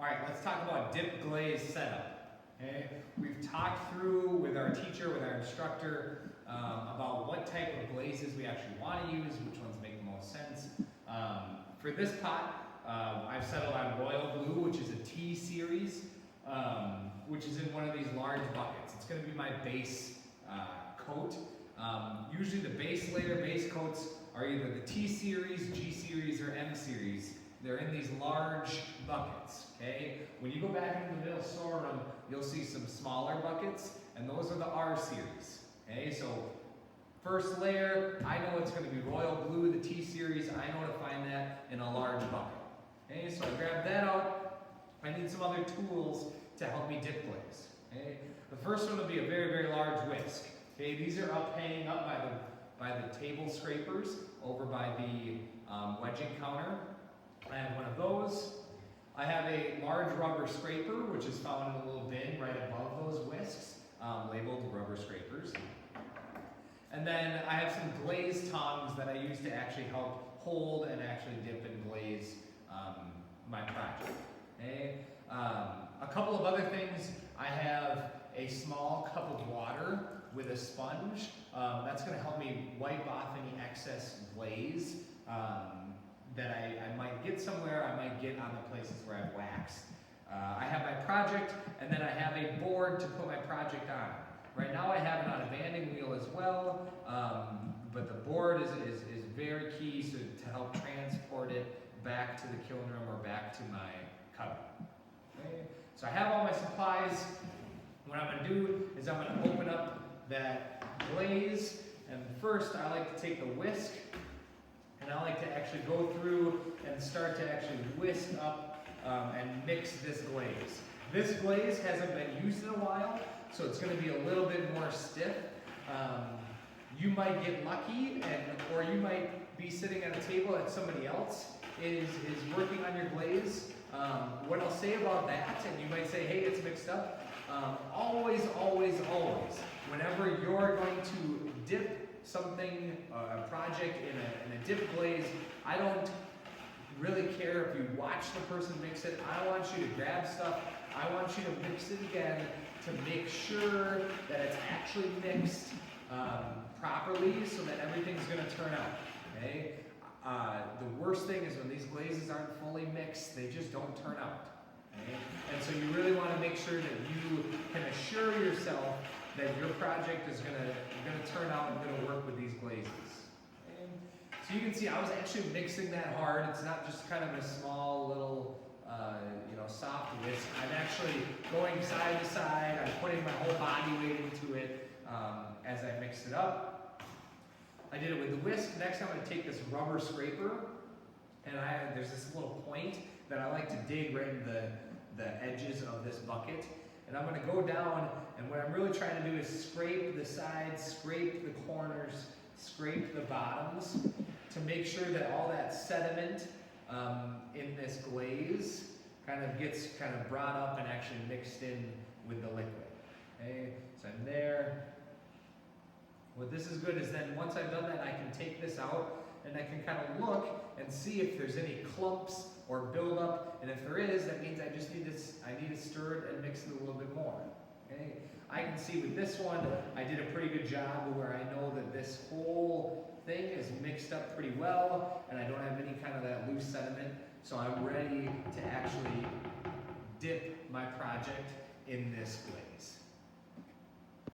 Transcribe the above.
All right, let's talk about dip glaze setup. Okay, we've talked through with our teacher, with our instructor, about what type of glazes we actually want to use, which ones make the most sense. For this pot, I've settled on royal blue, which is a T series, which is in one of these large buckets. It's going to be my base coat. Usually the base layer, base coats are either the T series, G series, or M series. They're in these large buckets, okay? When you go back into the middle storeroom, you'll see some smaller buckets, and those are the R series, okay? So first layer, I know it's going to be royal blue, the T series. I know to find that in a large bucket, okay? So I grab that out. I need some other tools to help me dip glaze, okay? The first one will be a very, very large whisk, okay? These are hanging up by the table scrapers over by the wedging counter. I have one of those. I have a large rubber scraper, which is found in a little bin right above those whisks, labeled rubber scrapers. And then I have some glaze tongs that I use to actually help hold and actually dip and glaze my project. Okay? A couple of other things, I have a small cup of water with a sponge. That's going to help me wipe off any excess glaze that I might get somewhere, I might get on the places where I've waxed. I have my project, and then I have a board to put my project on. Right now I have it on a banding wheel as well, but the board is very key to help transport it back to the kiln room or back to my cutout. Okay? So I have all my supplies. What I'm going to do is I'm going to open up that glaze, and first I like to take the whisk, and I like to actually go through and start to actually whisk up and mix this glaze. This glaze hasn't been used in a while, so it's going to be a little bit more stiff. You might get lucky, or you might be sitting at a table that somebody else is working on your glaze. What I'll say about that, and you might say, hey, it's mixed up. Always, always, always, whenever you're going to dip something, a project in a dip glaze, I don't really care if you watch the person mix it. I want you to grab stuff. I want you to mix it again to make sure that it's actually mixed properly so that everything's going to turn out. Okay? The worst thing is when these glazes aren't fully mixed, they just don't turn out. Okay? And so you really want to make sure that you can assure yourself that your project is going to turn out and going to work with these glazes. Okay? So you can see I was actually mixing that hard. It's not just kind of a small little soft whisk. I'm actually going side to side. I'm putting my whole body weight into it as I mix it up. I did it with the whisk. Next I'm going to take this rubber scraper, and there's this little point that I like to dig right in the edges of this bucket. And I'm going to go down, and what I'm really trying to do is scrape the sides, scrape the corners, scrape the bottoms to make sure that all that sediment in this glaze gets brought up and actually mixed in with the liquid. Okay, so I'm there. What this is good is then once I've done that, I can take this out and I can kind of look and see if there's any clumps or buildup, and if there is, that means I need to stir it and mix it a little bit more. Okay, I can see with this one, I did a pretty good job where I know that this whole thing is mixed up pretty well, and I don't have any kind of that loose sediment. So I'm ready to actually dip my project in this glaze.